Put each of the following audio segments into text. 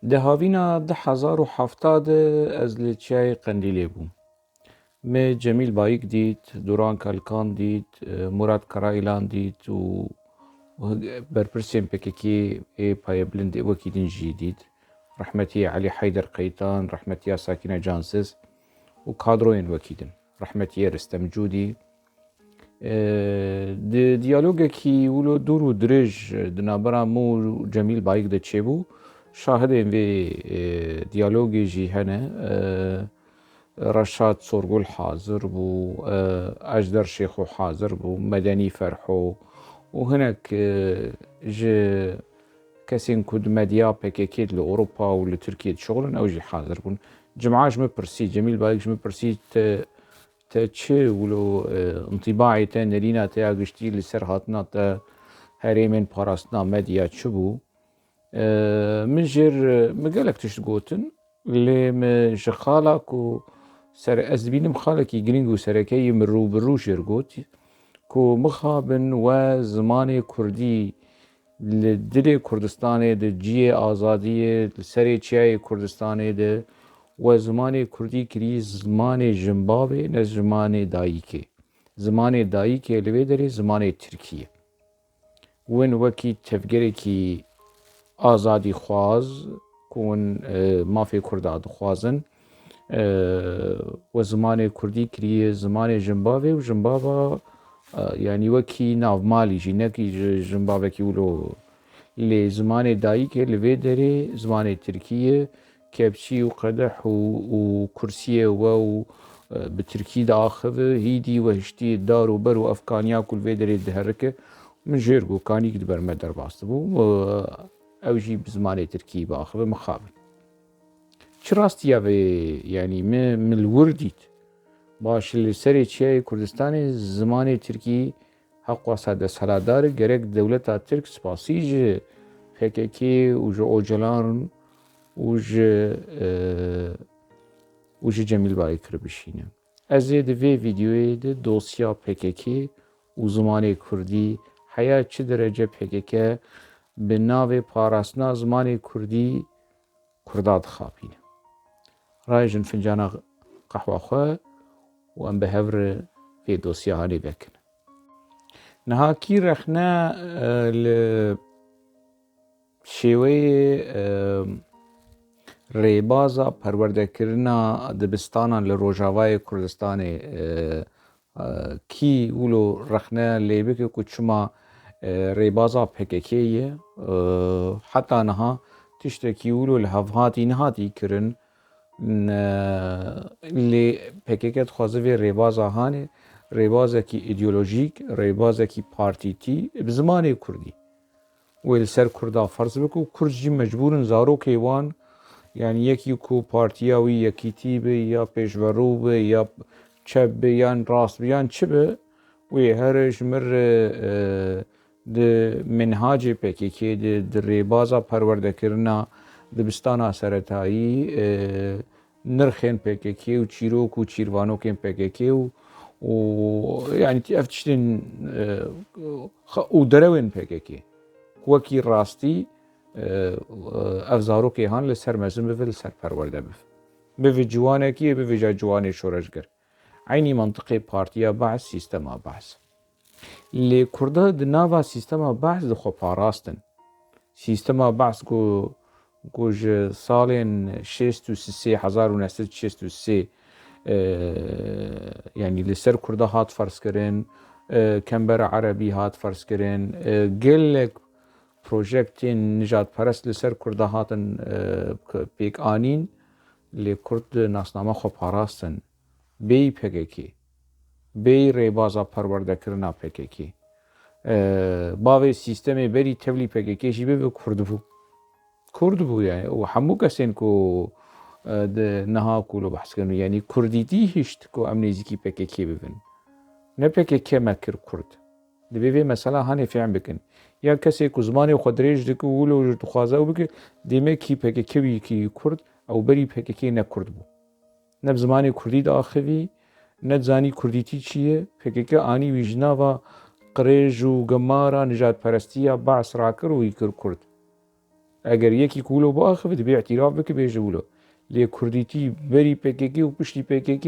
ده هاوینا 1070 از لچای قندیلی بوم. می جمیل بایک دید، دوران کلکان دید، مراد کرایلان دید و برپرسیم پککی پای بلند وکی دنجی دید. رحمتی علی حیدر قیتان، رحمتی ساکینه جانسز و کادروین وکیدن. رحمتی رستم جودی. د دیالوگ کی ولو دور و درج دنابرا مو جمیل بایک ده چه بو شاهد این وی دیالوگی جی هنه رشاد سورگل حاضر بو اجدر شیخو حاضر بو مدنی فرحو و هناك جي كاسين كود مديا بكيكيد لأوروبا ولتركيا شغلن أو جي حاضر بون جمعاش مبرسي جميل بايك مبرسي تشي ولو انطباعي تا نرينا تا اگشتي لسر هاتنا تا هريمين باراستنا مديا تشبو مجر مقالك تشتقوتن اللي مجخالك و سر أزبين مخالكي جرينجو سركي مرو بروش يرقوت كو مخابن و زمان كردي لدل كردستاني ده جي آزادي سري چياي كردستاني ده و زمان كردي كري زمان جنبابي نه زمان دايكي زمان دايكي لوي داري زمان تركيا وين وكي تفجري كي آزادي خواز كون مافي كرداد خوازن و زمان كردي كري زمان جنبابي و جنبابا يعني وكي ناف مالي جي نكي جنبابا كي ولو اللي زمان دايكي لوي داري زمان تركيا كابشي وقدح وكرسيه و بتركي داخل هيدي وهشتي دار وبر وافغانيا كل فيدري دهركه من جيرغو كاني كدبر مدر باستبو اوجي بزمان تركي باخر مخابل شراستيا يعني من الورديت باش اللي سري شيء كردستاني زمان تركي حق وصد سلادار جرك دولة ترك سباسيج PKK وج اوجلان وج جمیل بایی کر بشینه. از ده ویدیوی ده دوسیا PKK و زمان کردی حیا چه درجه PKK به ناو پاراسنا زمان کردی کرداد خابینه. رایجن فنجانا قهوه خواه و ام به هفر في دوسیا هانی بکن. نها کی رخنا شیوه ریبازا پروردهکرنا دبستانا لروجاوای کردستان کی ولو رخنه لیبه که چما ریبازا PKKیه حتی نها تشتکی ولو لحظاتی نهاتی کرن لی PKK خوازه وی ریبازا هانه ریبازا کی ایدئولوژیک ریبازا کی پارتیتی بزمان کردی ویل سر کردا فرض بکو کرد جی مجبورن زارو کیوان يعني یکی کو پارتیاوی یکی تیبه یا پیشورو به یا چپ به یا راست به یا چه به وی هرش مر ده منهاج PKK ده ریبازا پرورده کرنا دبستانا سرطایی نرخین PKK و چیروک و چیروانو کن PKK و يعني افتشتن و دروین PKK وکی راستی افزارو که هان لسر مزن بفه لسر پرورده بفه جوانه کیه بفه جا جوانه شورشگر عینی منطقه پارتیا بعث سیستما بعث لی کرده دناوا سیستما بعث دخو پاراستن سیستما بعث گوش سالین 1963 يعني لسر کرده هات فرس کرن کمبر عربی هات فرس کرن گلک پروژکتین نجات پرست لسر کرده هاتن پیک آنین لی کرد ناسنامه خو پاراستن بی PKK بی ریبازا پرورده کرنا PKK باوی سیستمی بری تبلی PKK شی بی کرد بو يعني و همو کسین کو نها کولو بحث کنو يعني کردیتی هشت کو امنیزی PKK ببین نه PKK مکر کرد دبی مثلا هانی فهم بکن یا کسی که زمانی خودریج دکو ولو خوازه بکه دیمه کی PKK بی کی کرد او بری PKK نه کرد بو نه زمانی کردی داخلی نه زانی کردیتی چیه PKK آنی ویجنا و قریج و گمارا نجات پرستیا بعث راکر و یکر کرد اگر یکی کولو با آخه دبی اعتراف بکه بیجه بولو لی کردیتی بری PKK و پشتی PKK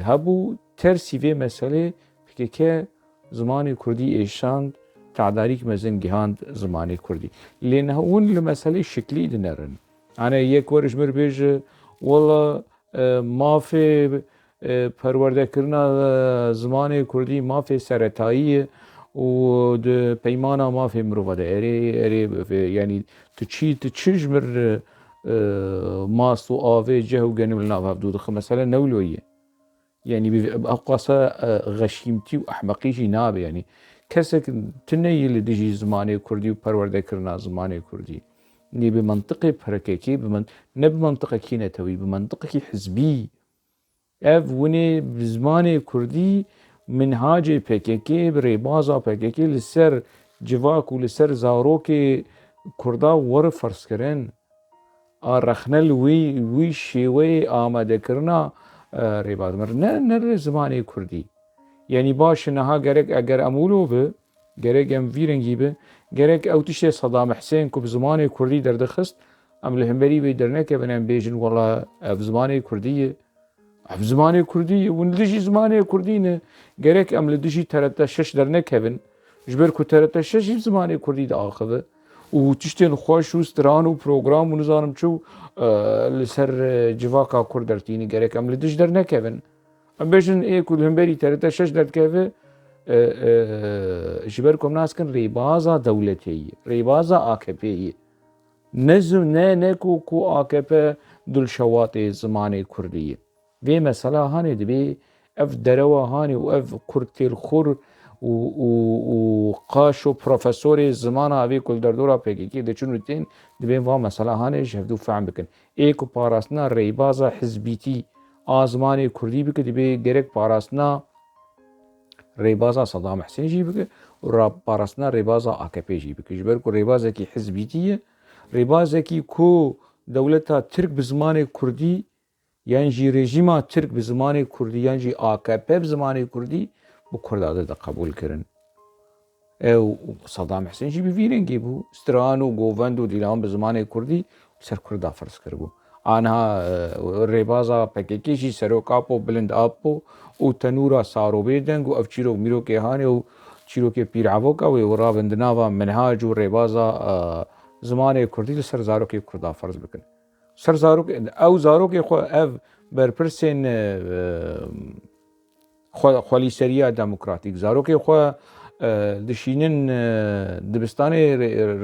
هبو ترسی في مسئله PKK زمان کردی ایشاند تعداریک مزن گهاند زمان کردی لأن هون المسألة شكلي دنرن أنا یک ورش مر بیجه والله ما في پرورده کرنا زمان کردی ما في سرطایی و پیمانا ما في مروفده اری يعني تشيج مر ماس و آوه جه و گنم لنا فابدو مثلا نولويه يعني بقصة غشيمتي وأحمقيشي نابه يعني كسك تنيي اللي ديجي زماني كردي وبرورده كرنا زماني كردي ني بمنطقي بركيكي نه بمنطقة كي نتوي بمنطقة حزبي اف وني بزماني كردي منهاج PKK بريبازا PKK لسر جواك ولسر زاروكي كردا ور فرس کرن رخنل وی شیوه آماده کرنا ریباز مر نه زمانی کردی یعنی باش نها گرک اگر امولو به گرک ام ویرنگی به گرک او تشتی صدام حسین کو بزمانی کردی در دخست ام لهمبری به درنه که بنام بیجن والله اف زمانی کردیه اف زمانی کردیه و ندیجی زمانی کردی نه گرک ام لدیجی ترتا شش درنه کبن جبر کو ترتا شش زمانی کردی دا آخوه و تشتين خوش و ستران و پروگرام و نظارم چو لسر جواکا کردرتینی گرک ام لدیج در نکبن ام بیشن ای کل همبری ترتا شش در کفه جبر کم ناس کن ریبازا دولتیه ریبازا AKP'یه نزم نه کو AKP دل شوات زمان کردیه وی مسئله هانی دبی اف دروا هانی و اف کرتیل خور و قاش و پروفسور زمان آوی کل در دورا PKK ده چون تین دبین و مسئله هانش هفدو فهم بکن ایکو پاراسنا ریبازا حزبیتی آزمان کردی بکن دبی گرک پاراسنا ریبازا صدام حسین جی بکن و پاراسنا ریبازا AKP جی بکن جبر کو ریبازا کی حزبیتیه ریبازا کی کو دولتا ترک بزمان کردی یعنی جی رژیما ترک بزمان کردی یعنی جی AKP بزمان کردی bu Kurdada da kabul kirin. Saddam Hüseyin jî bi vîrengî bû. Stran û govend û dîlan bi zimanê Kurdî ser Kurda firz kiribû. Aniha rêbaza PKK jî serokap bilind apû û tenûra sarobê deng û ev çîrok mîrokê hane û çîrokê pîrhevoka wê wirabin di nava minhac û rêbaza zimanê Kurdî li ser zarokê Kurda firz bikin. Ser zarok ew zarokê xwe ev berpirsên خوالیسریه دموکراتیک زاروکی خو دشینن دبستان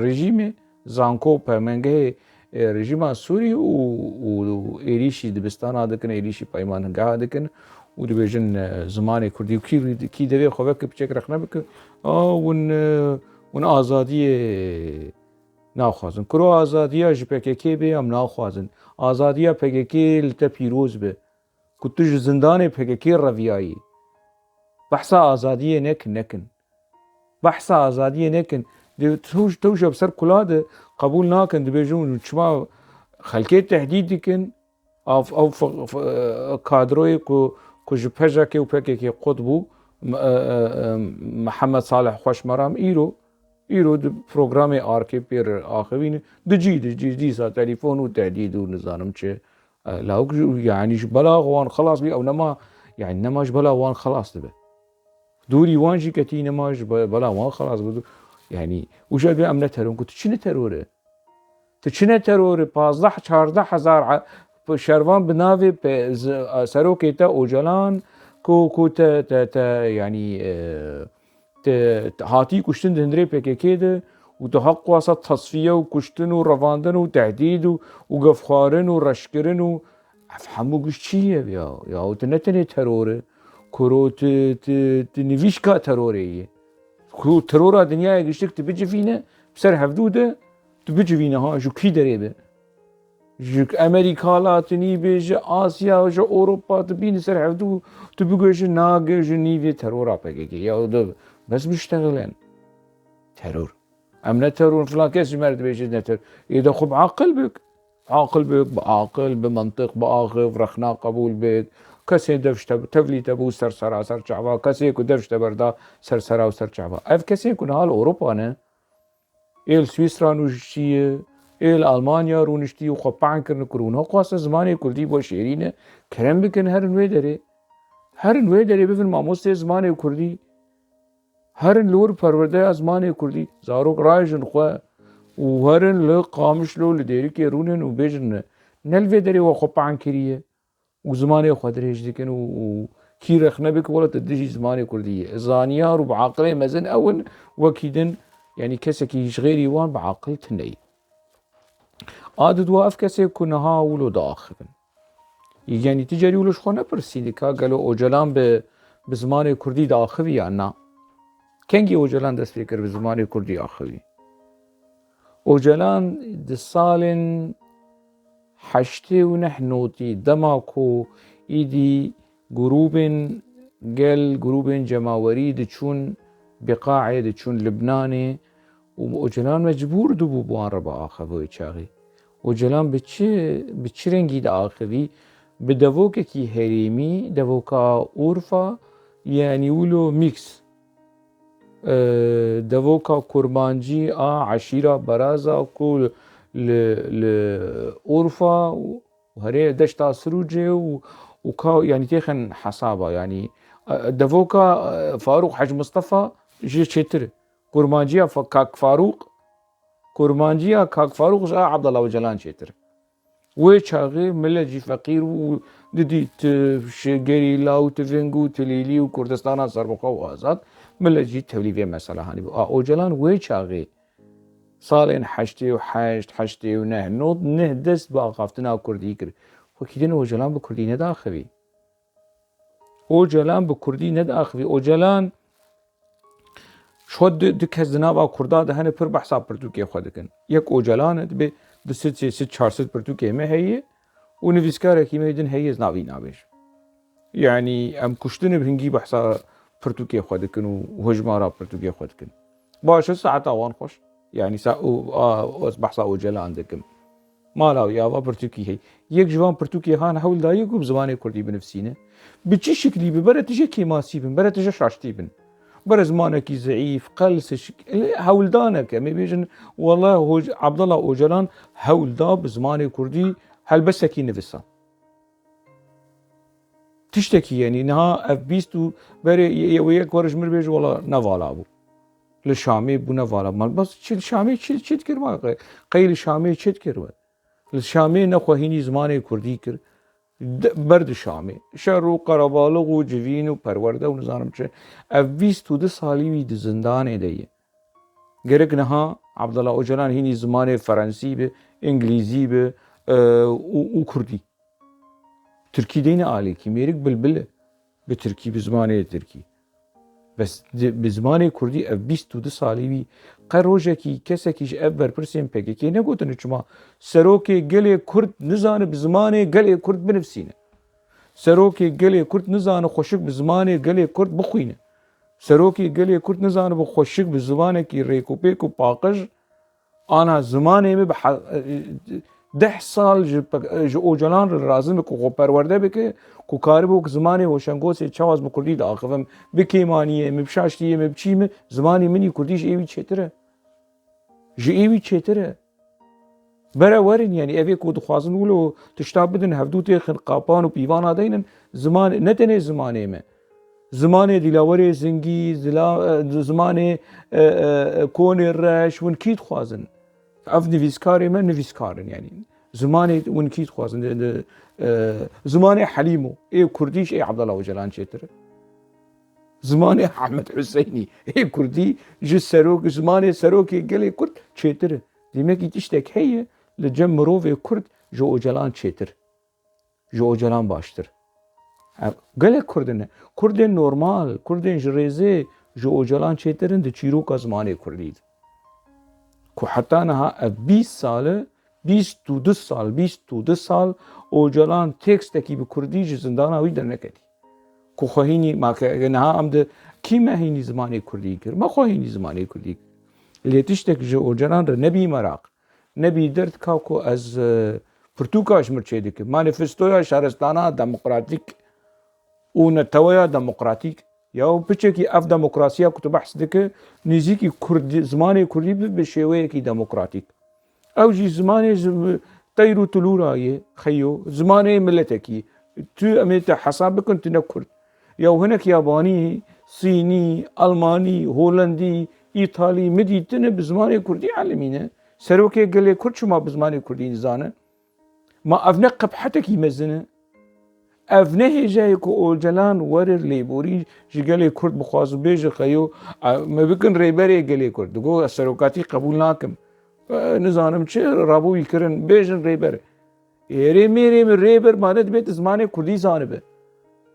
رژیم زانکو پرمنگه رژیم سوری و ایریشی دبستان دکن ایریشی پیمانگاه دکن و دبیجن زمان کردی کی دوی خو بک بچک رخنه بک ون آزادی ناخوازن کرو آزادی PKK به ام ناخوازن آزادی PKK لته پیروز به کتج زندان PKK رویایی بحث آزادیه نکن بحث آزادیه نکن توش بسر کلاده قبول ناکن دبیجون چما خلقه تهدید کن او کادروی کو جپجا که و PKK قطبو محمد صالح خوشمرام ایرو د پروگرام آرکی پیر آخوین دجی سا تليفون و تهدید و نظارم چه لاوك يعني بلاغ وان خلاص بي او نما يعني نماش بلاغ وان خلاص دبه دوري وان جي كتي نماش بلاغ وان خلاص بدو يعني وش بي امن ترون كنت شنو تروره تشنه تروره 15 14 هزار شروان بناوي سروكيتا اوجلان كو يعني هاتي كشتن دندري PKK ده و تحق واسه تصفیه و کشتن و رواندن و تهدید و گفخارن و رشکرن و افهمو گوش چیه یا تنتنه تروره کرو تنویش که تروره کرو ترورا دنیای گشتک تبجه فینه بسر هفدوده تبجه فینه ها جو کی داره به جو امریکا لاتنی بیجه آسیا جو اوروپا تبین سر هفدو تبگوش ناگه جو نیوی ترورا PKK یا ده بس بشتغلن ترور ام نترون فلان كيس مرد بيجي نتر اذا خب عاقل بك بعاقل بمنطق باخف رخنا قبول بك كسي دفش تفلي تبو سرسرا سرچعبا كسي كو دفش تبردا سرسرا وسرچعبا اف كسي كون حال اوروبا نه إيل سويسرا نوشتيه إيل ألمانيا رونشتي وخبعن كرن كرون هو قاس زماني كردي بو شيرينه كرم بكن هرن ويدري هرن ويدري بفن ماموسي زماني كردي هرن لور پرورده زماني كردي زاروك رايجن خو وهرن لقامش لو لديري كيرونن وبيجن نل ويدري وخبعن كريه وزماني خدريج ديكن وكي رخنا بك ولا تدجي زماني كردية زانيار وبعقله مزن أون وكيدن يعني كسكي غيري وان بعقل تني عادد واقف كسي كنها ولو داخبن يعني تجاري ولوش خونه برسيدكا قالوا اوجلان بزماني كردي داخبي عنا كنجي اوجلان دست فكر بزماني كردي اخبي اوجلان دسالن حشتي ونحنوتي دماكو إيدي جروبين جماوري دچون بقاعي دچون لبناني وأوجلان مجبور دبو بوان ربا آخوي چاغي أوجلان بچه رنگي دا آخوي بدووكا كي هريمي دووكا أورفا يعني ولو ميكس دووكا كورمانجي عشيرة برازا كل لأورفا وهري دشتا سروجي وكا يعني تيخن حسابا يعني دفوكا فاروق حج مصطفى جي شتر كورمانجيا كاك فاروق كورمانجيا كاك فاروق عبد الله وجلان شتر وشاغي ملجي فقير ودي شجريلا وتفنجو تليلي وكردستان سربقا وازاد ملجي توليفي مسألة هاني اوجلان وشاغي صالين حشتي ونهنود نهدس باقافتنا كردي كر وكيدن اوجلان بكردي نداخوي اوجلان بكردي نداخوي اوجلان شود دكزنا با كردا دهن پر بحثا پرتوكي خودكن يك اوجلان به ست 400 پرتوكي ما هي ونفيسكار كي ميدن هي ناوي نابش يعني ام كشتن بهنجي بحثا پرتوكي خودكن وهجمارا پرتوكي خودكن باش ساعه وان خوش يعني بحثا اوجلان عندكم مالاو يابا برتوكي هي يك جوان برتوكي هان حول دايق بزماني كردي بنفسينه بچي شكلي ببرتجه كيماسي بن برتجه شاشتي بن برزمانك ضعيف قلس هولدانك ما بيجن والله هو عبد الله اوجلان هولدا بزماني كردي هل بس كي نفسها تشتكي يعني نها اف بيستو بري وياك ورج مربيج والله نفالا ابو للشامي بو نفالا مال بس الشامي تشت كر قيل الشامي تشت كر الشامي نخو هيني زماني كردي كر برد شامي شرو قربالغ و جوين و پرورده و نظارم چه اویست تو ده سالی وی ده زندان ایده گرک نها عبدالله اوجلان هینی زمان فرنسی به انگلیزی به و کردی ترکی دین آلی کی میرک بلبله به ترکی به زمان ترکی بس به زمان کردی اویست تو ده سالی وی قروجه کی کسی کیش افبر پرسیم پکی که نگوتن چما سروکی گلی کرد نزانه به زمان گلی کرد بنفسینه سروکی گلی کرد نزانه خوشک به زمان گلی کرد بخوینه سروکی گلی کرد نزانه به خوشک به زمان کی ریکوپی کو پاقش آنا زمانه می به 10 سال جو اوجلان رازم کو پرورده بکه کو کاربو زمانه وشنگوس چواز بکردی داخفم بکیمانیه مبشاشتیه مبچیم زمانی منی کردیش ایوی چتره جيبي تشتره برا ورن يعني ابي كود خوازن ولو تشتاب بدن هفدوتي خن قابان وبيوان هذين زمان نتني زمانه ما زمانه دلاوري زنگي زمانه كون الرش ونكيد خوازن اف نفيسكاري ما نفيسكارن يعني زمانه ونكيد خوازن زمانه حليمو اي كرديش اي عبد الله وجلان تشتره زمانه احمد حسيني اي كردي جو سروك زمانه سروكي قال كرد تشتره demek tiştek heye li cem mirovê Kurd ji ocalan çêtir. Ji ocalan baştir. Gelek Kurdin e. Kurdên normal, Kurdên ji rêzê ji ocalan çêtirin di çîroka zimanê Kurdî de. Ku heta niha ev 20 sal 22 sal ocalan tekstekî bi Kurdî ji zindana wî derneketî. Ku xwehînî niha em de kî me hînî zimanê Kurdî kir? Me xwehînî zimanê Kurdî kir. Lê tiştek ji ocalan re nebî merak. Nebî derd ka ku ez pirtûka ji mir çê dikim. Manîfestoya Şaristana Demokratîk û Netewaya Demokratîk یا بچێکی ئەف دەموکراسیا کوتە بەحس دەکە نزیکی زمانی کوردی بە شێوەیەکی دەموکراتیک ئەو ژی زمانی تەیر و تلورایە خەیۆ زمانەیە ملەتێکی تو ئەمێتە حەساب بکەن تونە کورد یا هەنێک یابانی سینی ئەڵمانی هۆلەندی ئیتالی مدیتنە بە زمانی کوردی عالمینە سەرۆکێک گەلێ کورد چما بە زمانی کوردی نزانە ما ئەڤنە قەبحەتێکی مەزنە ئەڤنە هێژایەک و ئۆلجەلان وەرر لێبوری ji gelê Kurd bixwaz û bêje xeyo me bikin rêberê gelê Kurd digo serokatî qebûl nakim nizanim çi rabûyî kirin bêjin rêber êrê mêrê min rêber mane dibêt zimanê Kurdî zanibe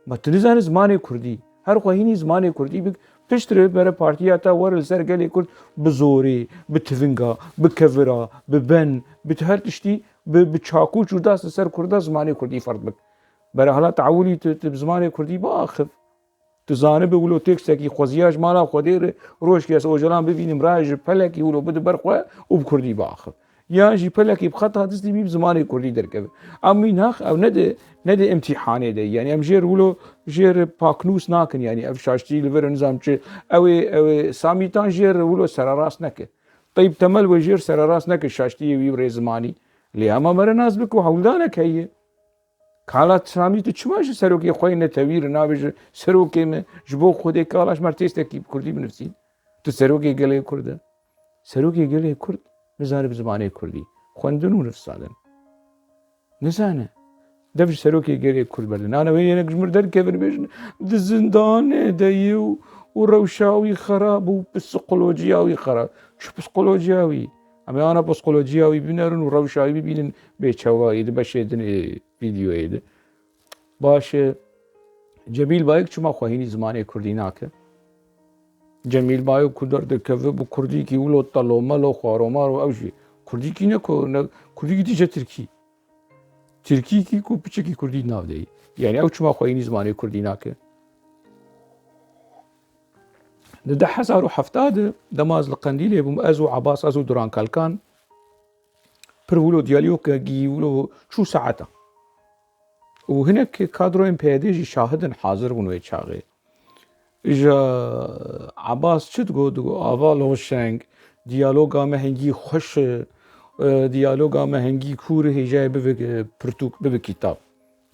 ma tu nizanî zimanê Kurdî her xwehînî zimanê Kurdî bik pişt rêbere partiya te were li ser gelê Kurd bi zorê bi tivinga bi kevira bi ben bi her tiştî bi çakû çûdas li ser Kurda zimanê Kurdî ferd bik berhala teawîlî tu bi zimanê Kurdî biaxив tu zanibî wilo têksekî xweziya ji mala Xwedê roj kes ojelan bibînim ra ji pelekî wilo bide ber xwe û bi Kurdî biaxив yan jî pelekî bi xeta distî bî bi zimanê Kurdî derkeve em wî nax ew nede imtîhanê de yani em jêr wilo jêr paknûs nakin yani ev şaştî li vir nizam çi ew ê samîtan jêr wilo serarast neke Tayyip Temel we jêr serarast neke şaştiyê wî rê zimanî lê hema mere nas bik û hewldanek heye Kala Samî tu çima ji serokê xwe netewîr navê ji serokê me ji bo Xwedê kala ji mer têstekî Kurdî binivîsîn tu serokê gelê Kurd e serokê gelê Kurd nizane bi zimanê Kurdî xwendin û nivîsadin nizane dev ji serokê gelê Kurd berdin ana wê yenek ji mir derkevin bêjin di zindanê de yê û rewşa wî xerab û psikolojiya wî xerab çi psikolojiya wî em ê ana psikolojiya wî binerin û rewşa wî bibînin bêçewayî di beşê dinê vîdyoyê de baş e Cemîl Bayek çima xwehînî zimanê Kurdî nake Cemîl Bayek ku derdikeve bi Kurdîkî wilo telomelo xwaromar û ew jî Kurdîkî ne ku Kurdîkî dîce Tirkî Tirkîkî ku piçekî Kurdî nav deyî yani ew çima xwehînî zimanê Kurdî nake di 2070 demaz li Qendîlê bûm ez û Abbas ez û Duran Kalkan pir wilo diyalogekî wilo çû saeta û hinek kadroyên PYD jî şahidin hazir bûn wê çaxê ji Abbas çi digo ava loşeng diyaloga me hengî xweş diyaloga me hengî kûr hêjayê bibe pirtûk bibe kîtab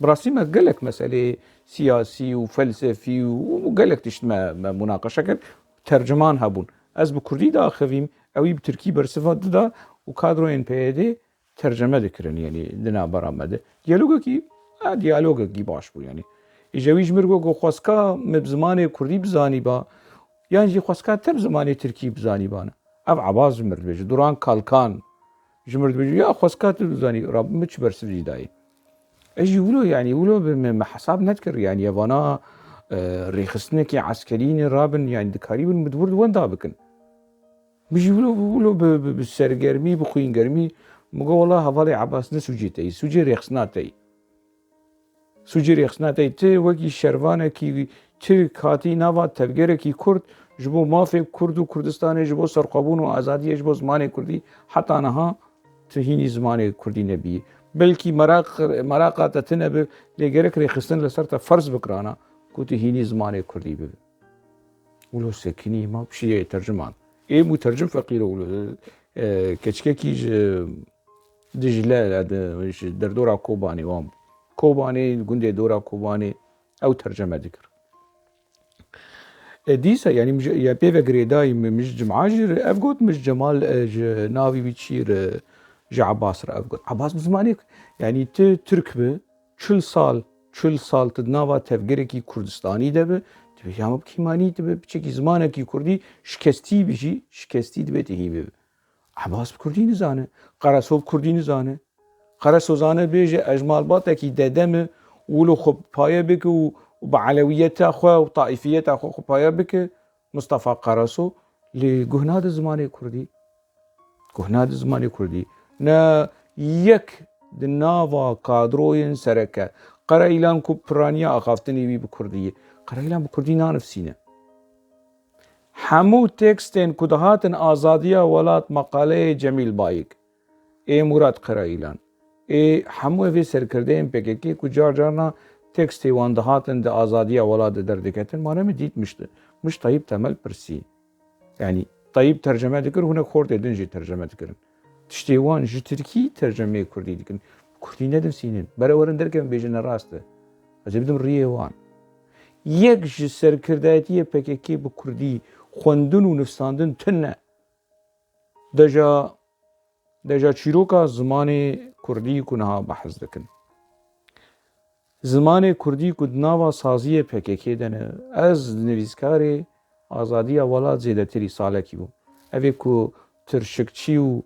bi rastî me gelek meselê siyasî û felsefî û gelek tişt me mûnaqeşe kir terciman hebûn ez bi Kurdî daxivîm ew î bi Tirkî bersiva dida û kadroyên PYD terceme dikirin yani di navbera me de diyalogekî diyalogekî baş bû yani îjewî ji mir got xwestka me bi zimanê Kurdî bizanîba yan jî xwestka te bi zimanê Tirkî bizanîbane ev Abbas ji mir dibêje Duran Kalkan ji mir dibêje ya xwestka tu bizanî rab min çi bersiv jî dayê ez jî wilo yani wilo me hesab nedikir yani yevana rêxistinekî eskerînê rabin yani dikarîbin bi wir wenda bikin min jî wilo bi sergermî bi xwîngermî min got wela hevalê Abbas ne sûcê teyî sûcê rêxistina teyî sûcê rêxistina teyî ti wekî şervanekî çi hatî nava tevgerekî Kurd ji bo mafê Kurd û Kurdistanê ji bo serxwebûn û azadiyê ji bo zimanê Kurdî heta niha tu hînî zimanê Kurdî nebîyî belkî meraqa te tune bi lê gerek rêxistin li ser te ferz bikirana ku tu hînî zimanê Kurdî bibe wilo sekinî ma pişiyê terciman êm û tercim feqîr e wilo keçikekî ji Dicle ji derdora Kobanê wan Kobanê gundê dora Kobanê ew terceme dikir dîsa yani ya pêve girêdayî mij cim'a jî ev got mij Cemal ji navî wî çî ji Abbas re ev got Abbas bi zimanê yani tu Türk bi 40 sal tu nava tevgerekî Kurdistanî de bi tu ya me kîmanî tu bi piçekî zimanekî Kurdî şikestî bî jî şikestî dibe tu hî bibe Abbas bi Kurdî nizane Qeresov Kurdî nizane Qeresov zane bêje ez ji malbatekî dede me wilo xwe paye bike û bi elewiyeta xwe û taîfiyeta xwe xwe paye bike Mustafa Qeresov lê guh nade zimanê Kurdî guh nade zimanê Kurdî ne yek di nava kadroyên sereke Qereîlan ku piraniya axaftinê wî bi Kurdî ye Qereîlan bi Kurdî nanivîsîne hemû tekstên ku dihatin azadiya welat meqaleyê Cemîl Bayek ê Murat Qereîlan ê hemû ev ê serkirdeyên PKK ku car carna تكستي وان دهاتن ده آزادية ولاد دردكتن ما نمديت مش طيب تمل برسي يعني طيب ترجمة دكر هنا خورد دنجي ترجمة دكرن تشتي وان جي تركي ترجمة كردي دكن كردي ندم سينن برا ورن دركم بيجن راسته أجبدم ريه وان يك جي سركرداتية PKK بكردي خوندن ونفساندن تنه دجا چیروکا زمان کردی کنها بحث دکن زمان کردی کدناوا سازی PKK دنه از نویسکار آزادی ولاد زیده تری ساله کی بوم اوی کو ترشکچی و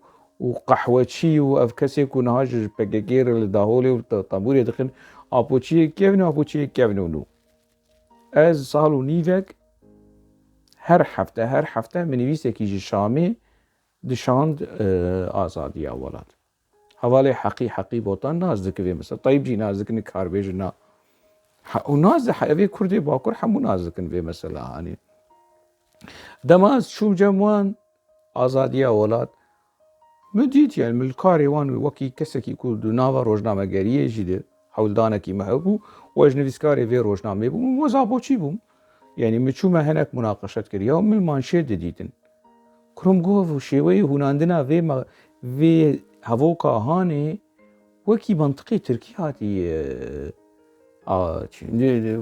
قحوچی و اف کسی کنها جز PKK رل داهولی و طابوری دکن آپوچی کیونو از سالو نیوک هر هفته منویسه کی شامی دشاند آزادی ولاد حوالی حقی بوتان نازدک وی مثلا طيب جي نازدکن کار بیجنا و نازد اوی کردی باکر همون نازدکن وی مثلا هانی دماز شو جموان آزادی ولاد مديت يعني من الكاري وان وكي كسكي كل دوناوا روجنامه گریه جده حولدانه کی محبو و اجنبیسکاری وی روجنامه بو وزابوچی بوم يعني مچومه هناك مناقشات كريا من مانشيت ديتن كروم گو شیوه هناندنا وی هفوکا هانه وكي منطقي تركي هاتي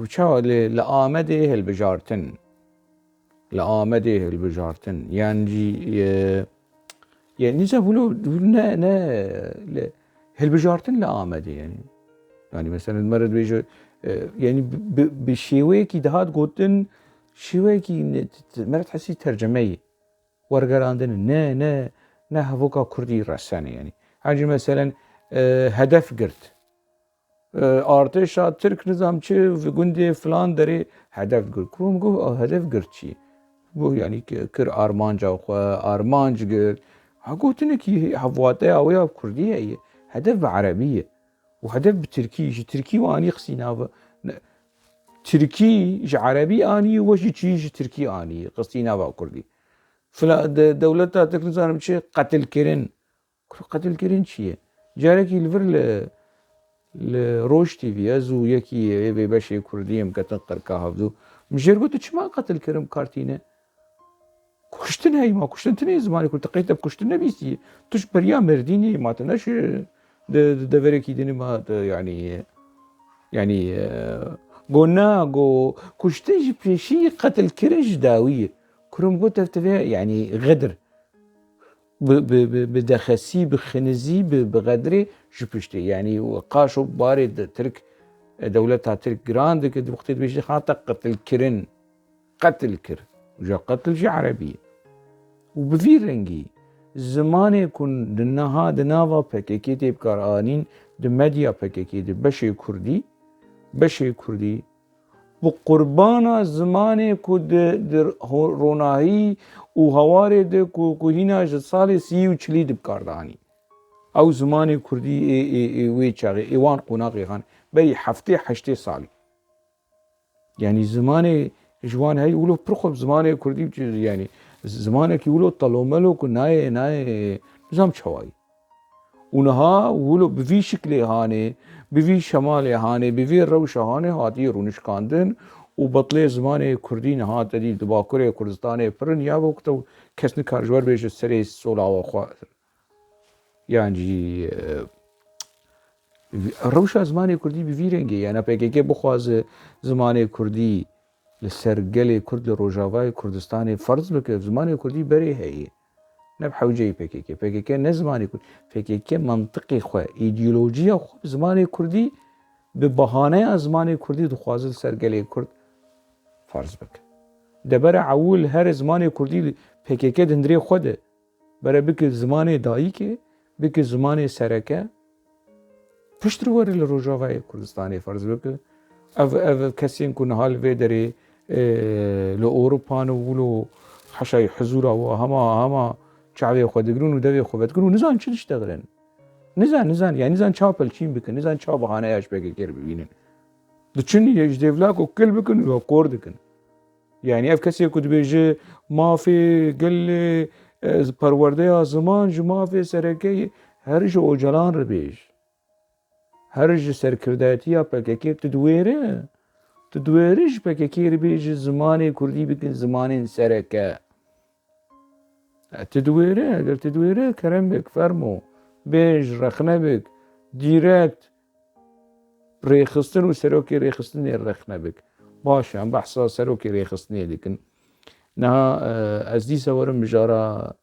وچا لآمده البجارتن يعني نزا بولو نا هالبجارتن لآمده يعني مثلا المرد بيجو يعني بشيوه كي دهات قوتن شيوه كي مرد حسي ترجمه ورقراندن نه هفوكا كردي رسانه يعني حاجة مثلا هدف قرت ارتشا ترك نظام چه في گنده فلان داره هدف قرت كروم گو هدف قرت چي بو يعني كر ارمانجا و ارمانج قرت هقوتنك هفواته اويا بكردية هي هدف بعربية وهدف بتركي تركي واني خسينا تركي عربي اني وشي تشي تركي اني قصينا با كردي فلا دولتا تكنزانم چه قتل كرن چیه جارکی الفر لروش تي في ازو يكي بشي كرديم كتنقر كهافدو مجرگو تو چما قتل كرم كارتينه كشتن هاي ما كشتن تني زماني كنت قيت بكشتن نبيسي توش بريا مرديني ما تناش دفركي دني ما يعني قلنا كشتن جبريشي قتل كرنج داويه كرم قلت تفتفيها يعني غدر بدخسي بخنزي بغدري جبشتي يعني قاشو بارد ترك دولتها ترك جراند كده وقت بيجي خاطر قتل كر وجا قتل جي عربي وبفي رنجي زمان يكون دنها دنافا PKK تبكار آنين دمديا PKK بشي كردي بقربانا زمانه كود در روناهي و هواره ده کو هینا جسال 30 دبکاردانی او زمانه كردي وي چاغي ايوان قناقي خان بري هفته 8 سال يعني زمانه جوان هاي ولو برخب زمانه كردي يعني زمانه كي ولو طلوملو كناي نظام چواي ونها ولو بفي شكل هانه بفي شمال هانه بفي روش هانه هاتي رونش كاندن وبطلي زمانه كردي نهات دي دباكره كردستان فرن يا وقت كسن كارجوار بيج سري سولا وخوا يعني روش زمانه كردي بفي رنگي يعني PKK بخواز زمانه كردي لسرگل كرد روجاواي كردستان فرض بك زمانه كردي بري هي نبحوجي PKK نزمانه PKK منطقي خو ايديولوژيا خو زمانه كردي ببهانه زمانه كردي دخواز سرگل كرد فرض بك دبر عول هر زمانه كردي PKK دندري خود بر بك زمانه دايكه بك زمانه سركه پشتر ور لروجاواي كردستان فرض بك اف كسين كن حال ويدري لاوروبا ولو حشاي حضور او هما شعبي خو دگرون و دوي خو بدگرون نزان چه تشتغلن نزان يعني نزان چاپل چين بكن نزان چا بهانه اش PKK ببينن دچني يج ديفلاك وكل بكن و كورد بكن يعني اف كسي كود بيجي ما في قال پرورده زمان ما في سركي هر جو جلان ربيج هر ji serkirdatiya PKK tu diwêre ji PKK re bê ji zimanê Kurdî bikin zimanên sereke. Tu diwêre, eger tu diwêre kerem bik fermo bê ji rexne bik dîrekt rêxistin û serokê rêxistinê rexne bik. Baş e, em behsa serokê rêxistinê dikin. Niha ez dîsa werim bijara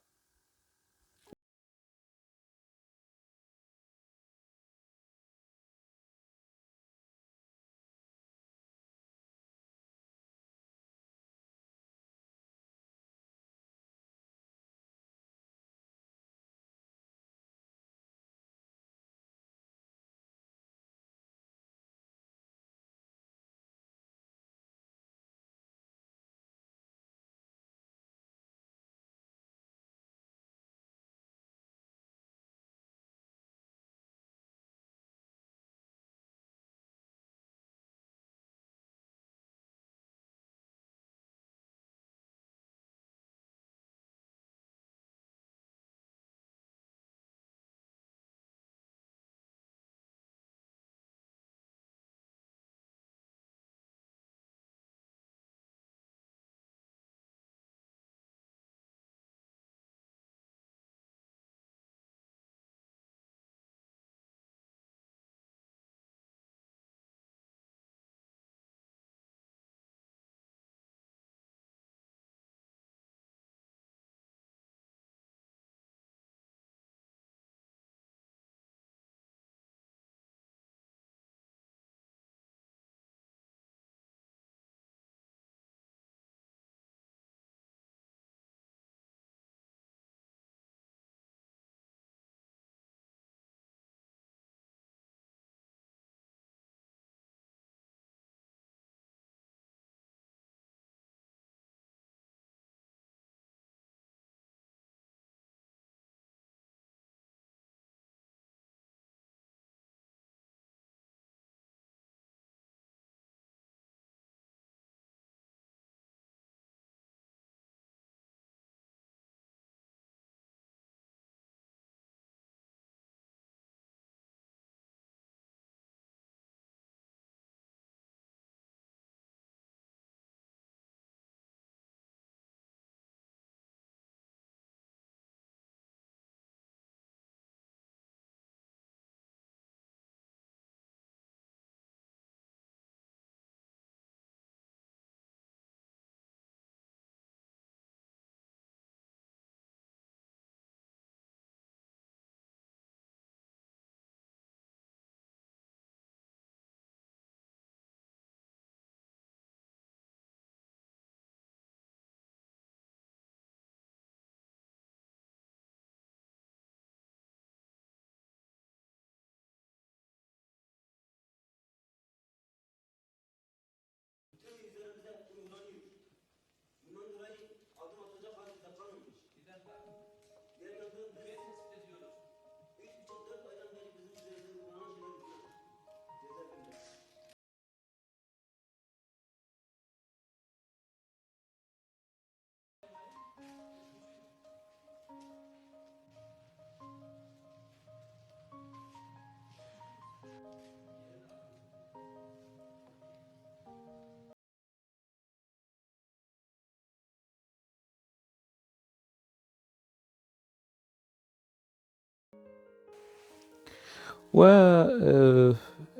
و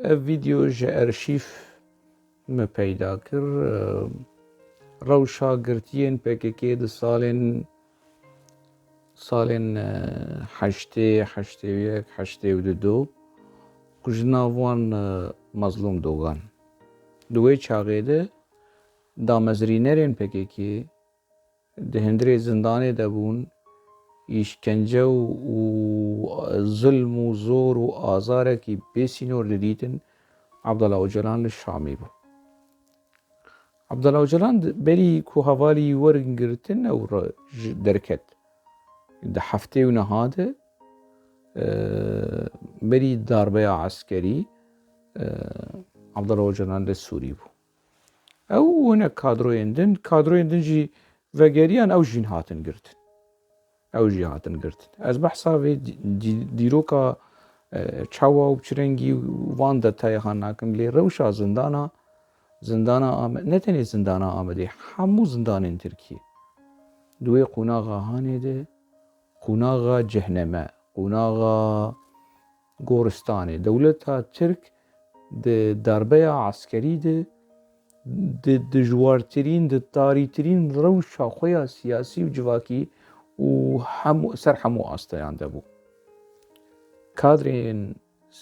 ev vîdeo ji erşîv me peyda kir rewşa girtiyên PKK di salên heştê, heştê û yek, heştê û du ku ji nav wan mezlûm dogan. Di wê çaxê de damezrînerên PKK di hindirê zindanê de bûn, îşkence û zilm û zor û azarekî bêsînor didîtin. Abdullah Öcalan li Şamê bû. Abdullah Öcalan berî ku hevalî werin girtin ew derket. Di heftê û niha de berî darbeya eskerî Abdullah Öcalan li Sûrî bû. Ew hinek kadroyên din jî vegeriyan ew jî hatin girtin. Ez behsa vê dîroka چاوا و چرنگی وان دەتای هاناکەم لێ ڕەوشا زندانە نەتەنێ زندانە ئامەدەی هەموو زندانên Tirkiye دوێ قوناغا هانێ دێ قوناغا جەهنەمە قوناغا گۆرستانê dewleta Tirk di darbeya eskerî de di dijwartirîn di tarîtirîn rewşa xwe ya siyasî û civakî û ser hemû asteyan de bû kadrên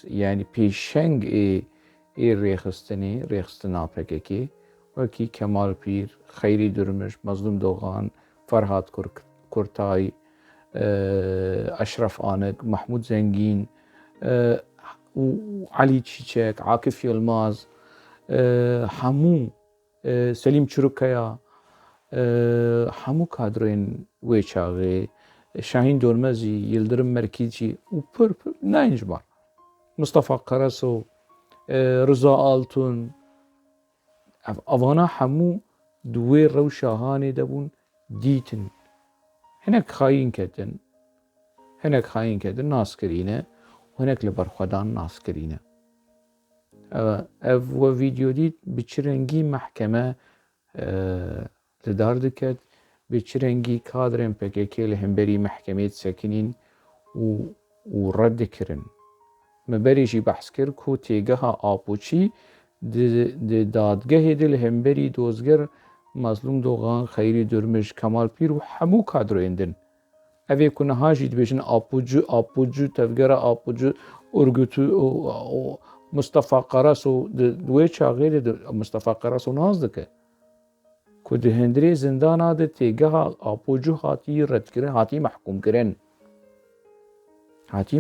yani pêşeng ê rêxistina PKK wekî Kemal Pîr, Xeyrî Durmuş, Mazlûm Dogan, Ferhat Kurtay, Eşref Anik, Mahmud Zengîn, Alî Çîçek, Akif Yılmaz, hemû Selîm Çurukaya hemû kadrên wê çaxê Şahîn Dormezî, Yıldırım Merkîçî û pir neîncbar Mustafa Karaso, Rıza Altun evana hemû di wê rewşa hanê de bûn dîtin hinek xayîn ketin naskirîne hinek li ber xwedan naskirîne ev we vîdyo dît bi çi rengî mehkeme li dar diket bi çi rengî kadrên PKK li hemberî mehkemê disekinîn û red dikirin me berê jî behs kir ku têgeha Apoçî di dadgehê de li hemberî dozger Mazlûm Dogan, Xeyrî Durmuş, Kemal Pîr û hemû kadroyên din evê ku niha jî dibêjin Apocu tevgera Apocu Urgutû Mustafa Karaso di wê çaxê de Mustafa Karaso naz dike ku di hindirê zindana de têgeha Apocu hatî redkirin hatî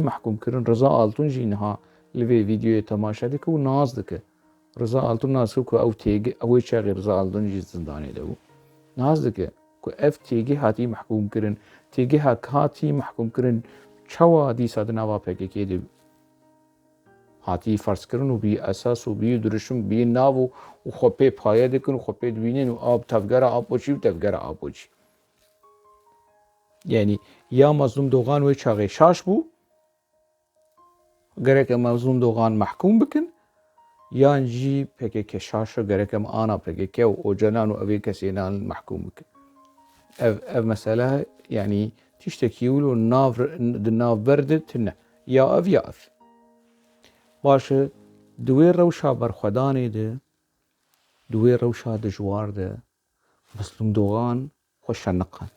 mehkûm kirin Rıza Altun jî niha li vê vîdyoyê temaşe dike û naz dike Rıza Altun naz dike ku ew wê çaxê Rıza Altun jî zindanê de bû naz dike ku ev têgê hatî mehkûm kirin têgeha hatî mehkûm kirin çawa dîsa di nava PKK de hatî ferskirin û bî esas û bî duruşum bî nav û xwe pê paye dikin û xwe pê dibînin û tevgera Apoçî û tevgera Apoçî yani ya Mazlûm Dogan wê çaxê şaş bû gerek em Mazlûm Dogan mehkûm bikin yan jî PKK şaş gerek em ana PKK û Ocalan û evê kesênan mehkûm bikin ev mesele yani tiştekî wilo di navber de tune ya ev baş e di wê rewşa berxwedanê de di wê rewşa dijwar de Mazlûm Dogan xwe şeniqan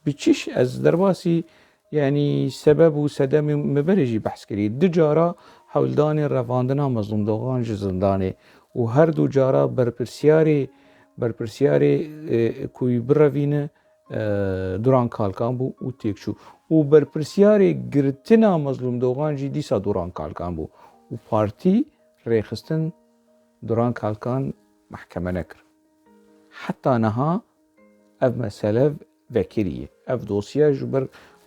bi çi ez derbasî yani sebeb û sedemê me berê jî behs kirî di cara hewldanê revandina Mazlûm Dogan ji zindanê û her du cara berpirsyarê ku birevîne Duran Kalkan bû û têkçû û berpirsyarê girtina Mazlûm Dogan jî dîsa Duran Kalkan bû û partî rêxistin Duran Kalkan mehkeme nekir heta niha ev mesele vekirî ev dosya ji ber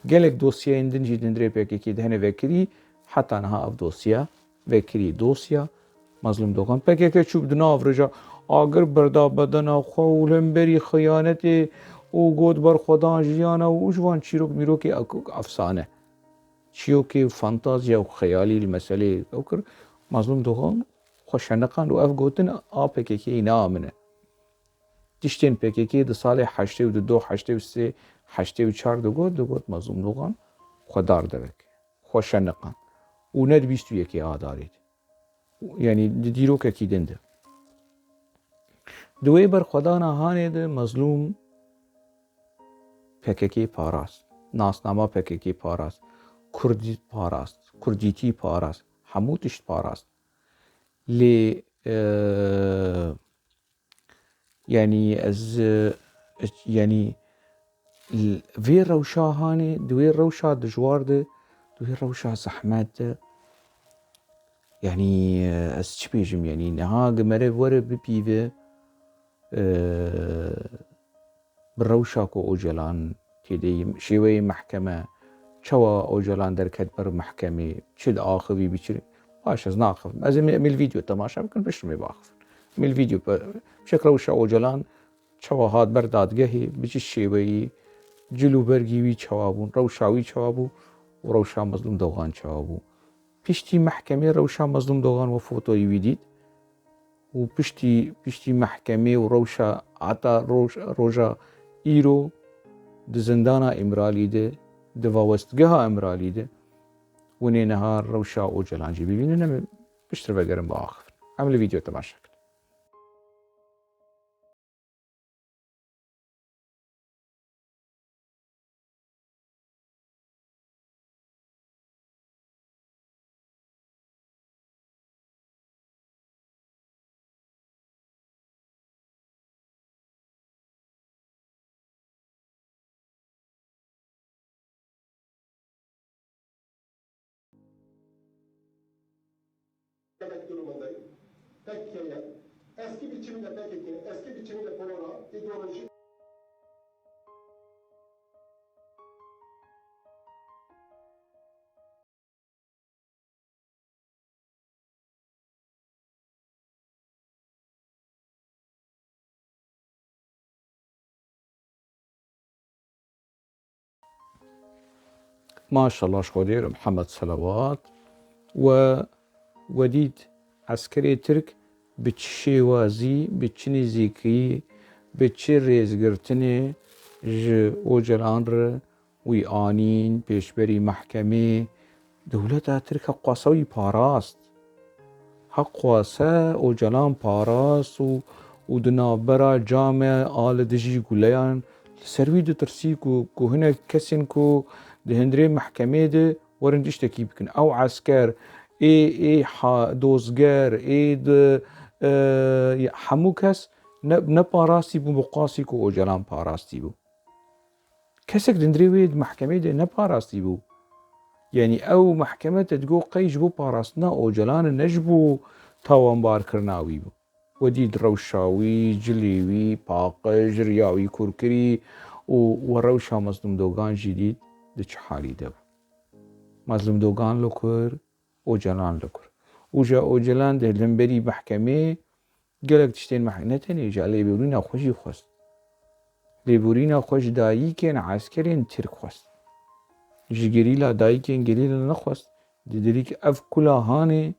gelek dosyayên din jî dindirê PKK de hene vekirî heta niha ev dosya vekirî dosya Mazlûm Dogan PKK çû di nav rêja agir berdabedena xwe û li hemberî xıyanetê û got berxwedan jiyana û ji wan çîrok mîrokê efsane çîyokê fantazya û xeyalî li meselê ew kir Mazlûm Dogan xwe şeniqand û ev gotin a PKKyê naamine tiştên PKK di salê heştê û di do heştê û sê heştê û çar digot Mazlûm Dogan xwedar devek xwe şeniqand û ne di bîst û yekê adarê de yani di dîrokekî din de di wê berxwedana hanê de Mazlûm PKK parast nasnama PKK parast Kurdî parast Kurdîtî parast hemû tişt parast lê yani ez yani vê rewşa hanê di wê rewşa dijwar de di wê rewşa zehmet de yani ez çi bêjim yani niha gimere were bipîve bi rewşa ku Ocalan têdê şêweyê mehkeme çawa Ocalan derket ber mehkemê çi di axivî bi çi baş ez naxivim ez ê mil vîdyo temaşa bikin piştî biaxivin mil vîdyo çek rewşa Ocalan çawa hat ber dadgehê bi çi şêweyî cilûbergî wî çawa bûn rewşa wî çawa bû و روشا مظلوم دوغان چاوبو پشتی محکمه روشا مظلوم دوغان و فوتوی ویدید و پشتی محکمه و روشا عطا روشا ایرو د زندانا امرالی ده دواوستگاه امرالی ده وني نهار روشا اوجلان جي ببيننا بشتر بقرن باخر عمل فيديو تماشا durumundayım. PKK'ye eski biçimiyle PKK, eski biçimiyle korona ideoloji ما شاء الله شخودير محمد صلوات وديد عسكري ترك بتشي وازي بتشني زيكي بتشي ريزگرتني ج اوجلان وي آنين بيشبري محكمة دولتا ترك قواسوي باراست حقواسا اوجلان باراست و دنابرا جامع آل دجي قوليان سروي دو ترسي كو هنا كسن كو دهندري محكمة ده ورن تشتكي بكن او عسكر اي دوزگر اي د همو کس نه پاراستی بو بقاسی کو اوجلان پاراستی بو کسک دندري ويد محكمة ده نه پاراستی بو يعني او محكمة تدقو قيج بو باراستنا اوجلان نجبو تاوان بار كرناوي بو وديد روشاوي جليوي باقج رياوي كوركري وروشا مظلوم دوغان جديد دچ حالي ده مظلوم دوغان لكر اوجلان لكر وجا اوجلان ده لنبري محكمة قالك تشتين محكمة نتني جا ليبورينا خوشي خواست ليبورينا خوش دايي كان عسكرين ترك خواست جگریلا دایی که انگلیلا نخواست دیدریک اف کلا هانه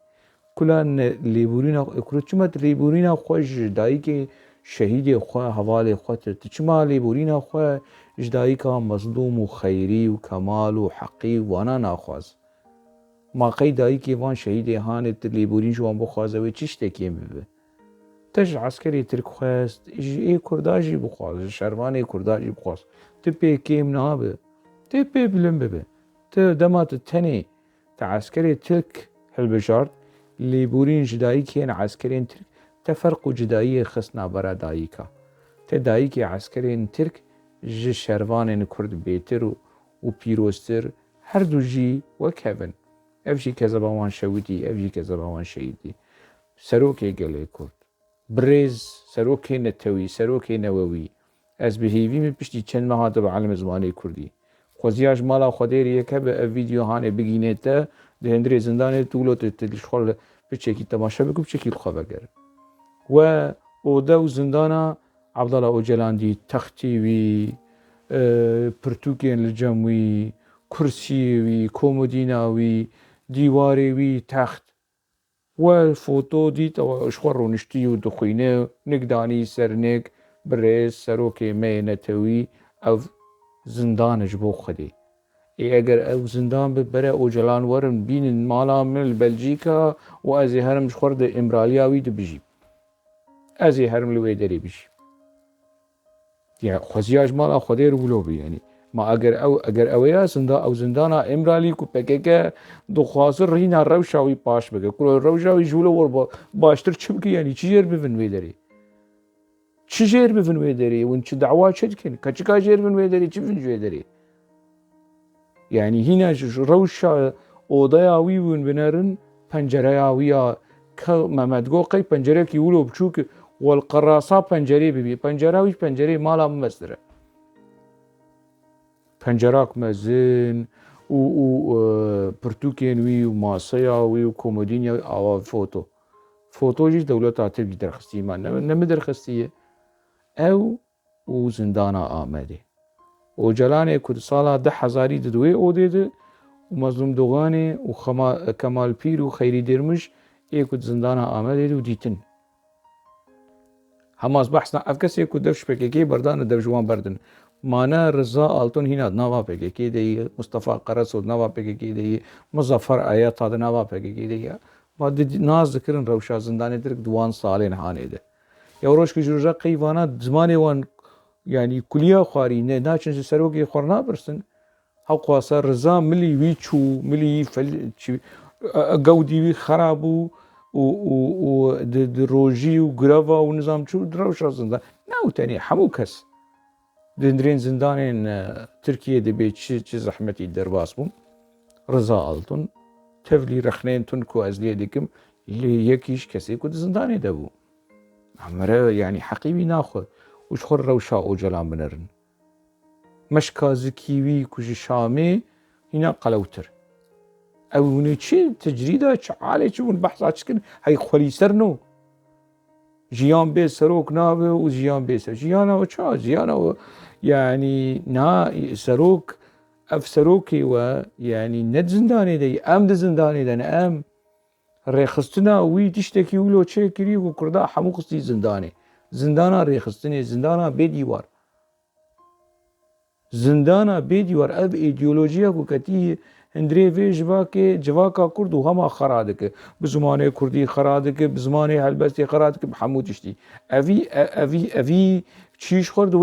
کلا لیبورینا اکرو چمت لیبورینا خوش دایی که شهید خواه حوال خواه تچما لیبورینا خواه جدایی که مظلوم و خیری و کمال و حقی وانا ناخواست ما قی دایی که وان شهید هانه لیبورین جوان بخوازه و چیش تکیم ببه تج عسکری ترک خواست ای کرداجی بخواست شروان کرداجی بخواست تپی کیم نابه تبي بلم ببه دمات التاني تاع عسكري ترك هالبجار اللي بورين جدايي كين عسكريين ترك تفرقوا جدايي خصنا برا دايكا تدايكي عسكريين ترك جي شروان كرد بيتر وبيروستر هردو جي وكيفن افجي كذبوان شويتي افجي كذبوان شهيدي سروكي قالي كرد بريز سروكي نتوي سروكي نووي از بهيفي من بشتي چند مهات بعلم زماني كردي خوزیاش مالا خودیر یکه به ویدیو هانه بگینیده دهندری زندانه طولت تلشخال بچکی تماشا بکو بچکی خواه بگر و اوده و زندانه عبدالله اوجلان دی تختی وی پرتوکین لجم وی کرسی وی کومودینا وی دیواری وی تخت و فوتو دیت و اشخور رو نشتی و دخوینه نگدانی سرنگ بریز سروکی مینتوی او زندانش بو خدي اگر او زندان ببره اوجلان ورن بين مالا من بلجيكا وازي هرم خورد امرالياوي دبجي ازي هرم لويدري بجي يعني خوزياج مالا خدير بلوبي يعني ما اگر اويا زندان او زندانا امرالي كو بكك دو خاصر رينا روشاوي باش بك كل روشاوي جولو ور باشتر چبك يعني چير بفن ويدري چی جیر بفن ویداری و چه دعوا چه کن کچکا جیر بفن ویداری چی فن ویداری يعني هنا روشا اوضايا ويون بنارن پنجريا ويا كمامدگو قي پنجره كي ولو بچوك والقراصا پنجره ببي پنجره ويش پنجره مالا ممسره پنجراك مزين و پرتوكين وي وماسيا وي وكومودينيا او فوتو جيش دولتا تربي درخستي ما نمدرخستيه او وزندانا آمده اوجلانه كد سالا 10,000 ددوي اوديده و مظلوم دوغانê û Kemalpîr û Xeyrî Dêrmiş ê ku di zindana Amedê de û dîtin. Hema behsa ev kesê ku dev ji PKK berdane dev ji wan berdin. Mane Rıza Altun hîna di nava PKK de ye, Mustafa Qereso di nava PKK de ye, Muzaffer Ayeta di nava PKK de ye. Ma naz dikirin rewşa zindanê dirik di wan salên hanê de. Ya roj ku ji roja qeyvana zimanê wan yani kuliya xwarî ne naçin ji serokê xwe napirsin. Hew xwasa Rıza milî wî çû, milî gewdî wî xerab bû û di rojî û greva û nizam çû di rewşa zindan. Ne û tenê hemû kes di hundirên zindanên Tirkiyeyê de bê çi zehmetî derbas bûn. Rıza Altun tevlî rexneyên tund ku ez lê dikim lê yekî ji kesê ku di zindanê de bû. Mere yani heqî wî naxwe û ji xwe rewşa Ocalan binirin. Meşka zikî wî ku ji Şamê hîna qelewtir. Ew hûnê çi tecrîda çi alê çi bûn behsa çi kirin hey xwelîser no. Jiyan bê serok nabe û jiyan bê serok. Jiyana we çi jiyana we yani na serok ev serokê we yani ne di zindanê de ye em di zindanê de ne em rêxistina wî tiştekî wilo çêkirî û Kurda hemû xistî zindanê. Zindana rêxistinê, zindana bêdîwar. Zindana bêdîwar ev îdeolojiya ku ketî hundirê vê civaka Kurd û hema xera dike. Bi zimanê Kurdî xera dike, bi zimanê helbestî xera dike, bi hemû tiştî. Evî çîş xwe di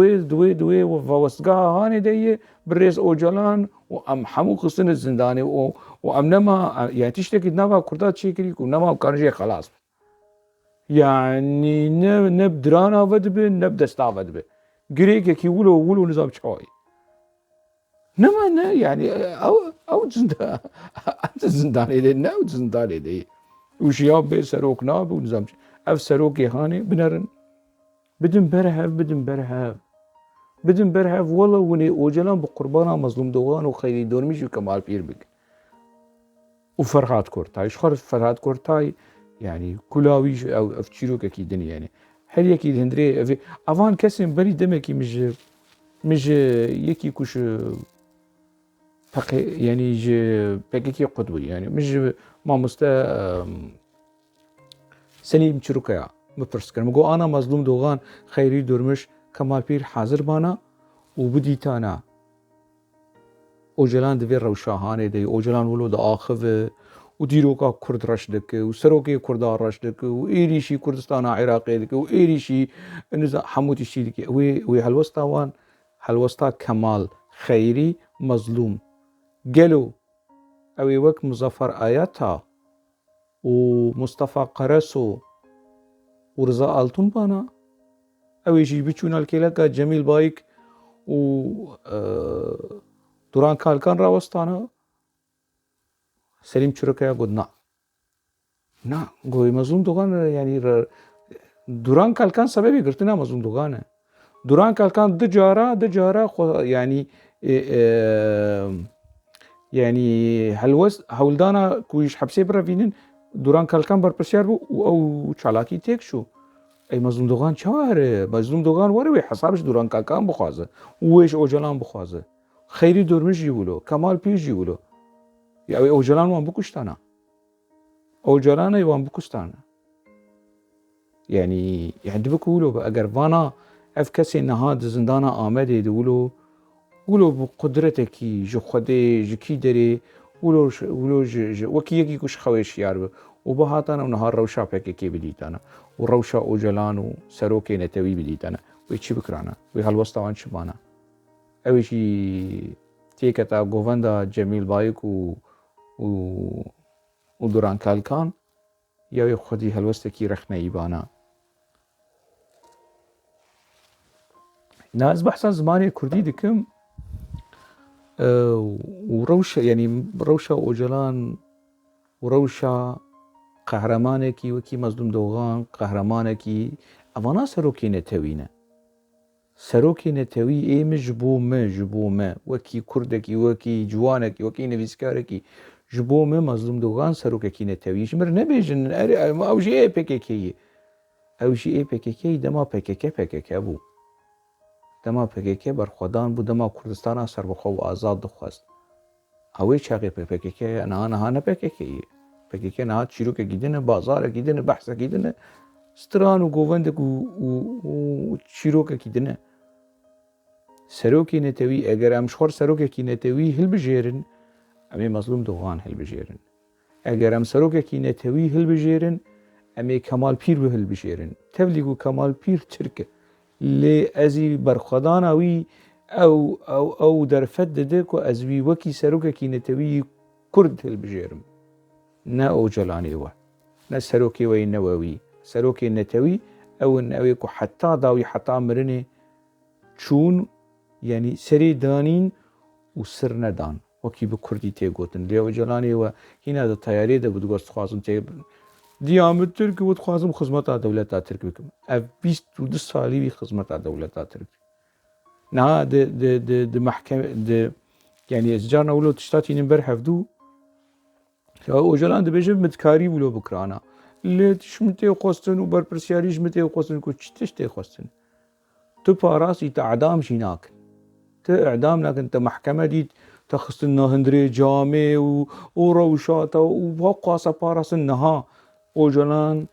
wê westgeha hanê de ye bi rêz Ocalan û em hemû xistine zindanê û em nema yani tiştekî di nava Kurda çêkirî ku nema karin jê xelas bin. Yani ne bi dirana ve dibe ne bi desta ve dibe. Girêkekî wilo nizam çawa ye. Nema ne yani ew zindanê de ne ew zindanê de ye. û jiyan bê serok nabe û nizam çi. Ev serokê hanê binerin. Bidin berhev, bidin berhev. Bidin berhev wala hûnê Ocalan bi qurbana Mazlûm Dogan û Xeyrî Dêrmiş û Kemalpîr bike. û Ferhat Kortayî. Ji xwe Ferhat Kortayî yani kula wî ev çîrokekî din yani. Her yekî di hundirê evê evan kesên berî demekî min ji yekî ku ji yani ji PKK qut bû yani min ji mamoste Selîm Çîrokaya bipirs kirim. Got ana Mazlûm Dogan Xeyrî Dêrmiş Kemalpîr hazir bana û bidîtana Ocalan di vê rewşa hanê de ye. Ocalan wilo diaxive û dîroka Kurd reş dike û serokê Kurda reş dike û êrîşî Kurdistana Iraqê dike û êrîşî hemû tiştî dike. Wê helwesta wan helwesta Kemal, Xeyrî, Mazlûm. Gelo ew ê wek Muzaffer Ayeta û Mustafa Qereso û Rıza Altun bana. Ew ê jî biçûn alkêleka Cemîl Bayik û Duran Kalkan rawestane. Selîm Çîrokaya got na. Na got Mazlûm Dogan yani Duran Kalkan sebebê girtina Mazlûm Dogan e. Duran Kalkan di cara yani helwest hewldana ku ji hepsê birevînin Duran Kalkan berpirsiyar bû û ew çalakî têk çû. Ey Mazlûm Dogan çawa here? Mazlûm Dogan were wê hesab ji Duran Kalkan bixwaze û wê ji Ocalan bixwaze. Xeyrî Dêrmiş jî wilo, Kemalpîr jî wilo. Ya ew Ocalan wan bikuştana. Ocalanê wan bikuştane. Yani dibik wilo eger vana ev kesê niha di zindana Amedê de wilo bi qudretekî ji Xwedê ji kî derê wilo ji wekî yekî ku ji xewê şiyar be û bihatane û niha rewşa PKK bidîtane û rewşa Ocalan û serokê netewî bidîtane. Wê çi bikirane? Wê helwesta wan çi bana? Ew ê jî têketa govenda Cemîl Bayik û Duran Kalkan ya wê xwedî helwestekî rexneyî bana. Na ez behsa zimanê Kurdî dikim û rewşa yani rewşa Ocalan û rewşa qehremanekî wekî Mazlûm Dogan qehremanekî evana serokê netewî ne. Serokê netewî ê min ji bo me wekî Kurdekî wekî ciwanekî wekî nivîskarekî ji bo me Mazlûm Dogan serokekî netewî. Ji mir nebêjin ew jî ê PKK ye. Ew jî ê PKK ye dema PKK bû. Dema PKK berxwedan bû dema Kurdistana serbixwe û azad dixwest. اوی چاقی PKK نها نه PKK نها چیروک گیدنه بازار گیدنه بحث گیدنه ستران و گووندک و چیروک گیدنه سروکی نتوی اگر امشخور سروکی نتوی هل بجیرن امی مظلوم دوغان هل بجیرن اگر ام سروکی نتوی هل بجیرن امی کمال پیر به هل بجیرن تبلیغو کمال پیر ترکه لی ازی برخدان اوی او در فد ده کو از وی وکی سروکی نتوی کرد هل بجیرم نه او جلانی و نه سروکی وی نووی سروکی نتوی او نوی کو حتی داوی حتی مرنه چون يعني سري دانين وسر ندان وكي بكردي تيغوتن ليو جلاني و هنا دا تياري دا بدغوست خوازم تي ديامت ترك ود خوازم خدمتا دولتا ترك بكم اف 22 سالي بي خدمتا دولتا ترك نا د محكمه د يعني ازجارنا ولو تشتاتي نمبر حفدو او جلان د بيجب متكاري ولو بكرانا اللي تشمتي خوستن و برپرسياري شمتي خوستن كو تشتي خوستن تو باراسي تعدام جيناك اعدام لكن انت محكمه دي تخص لنا هندري جامع وروشات وقاصه بارس النها وجلان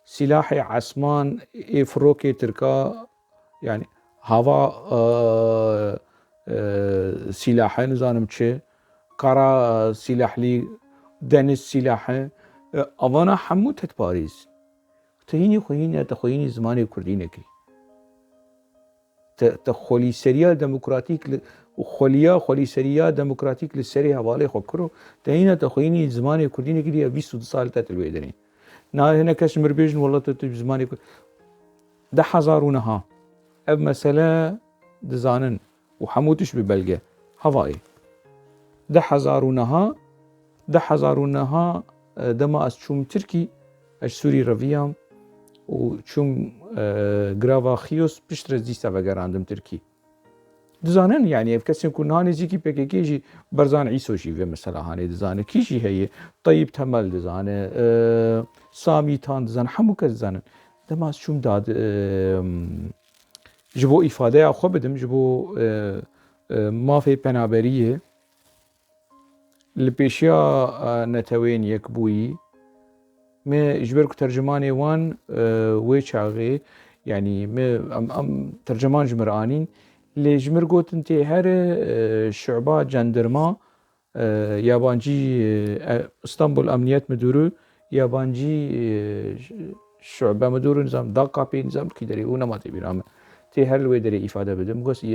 سلاح عسمان افروكي تركا يعني هوا سلاح نزانم چه قرا سلاح لي دنس سلاح اوانا حمو تت باريس تهيني زماني كردينكي تخولي سريال ديمقراطيك وخولي سريال ديمقراطيك للسري حوالي خكرو تهينا تخويني زماني كرديني كدي 20 سال تتلويدني نا هنا كشمر بيجن والله زماني ده حزارونها اب مسألة دزانن وحموتش ببلغة هواي ده حزارونها دما از چوم تركي اش سوري رفيام وچوم گراوا خيوس بشتر زيستا وگراندم تركي دزانن يعني كسين كون هاني زيكي PKK جي برزان عيسو جي في مثلا هاني دزانه كيجي هي طيب تمل دزانه سامي تان دزانه حمو كزانن دماس شوم داد جبو افاده خو بدم جبو مافي بنابريه لبيشيا نتوين يكبوي ما اجبرك ترجماني وان ويشاغي يعني ما ترجمان جمرانين اللي جمر قوت انتي هر شعبات جندرما يابانجي اسطنبول امنيات مدورو يابانجي شعبه مدورو نظام داقا بي نظام كيدري ونما تبيرام تي هر الويدري افاده بدم قوس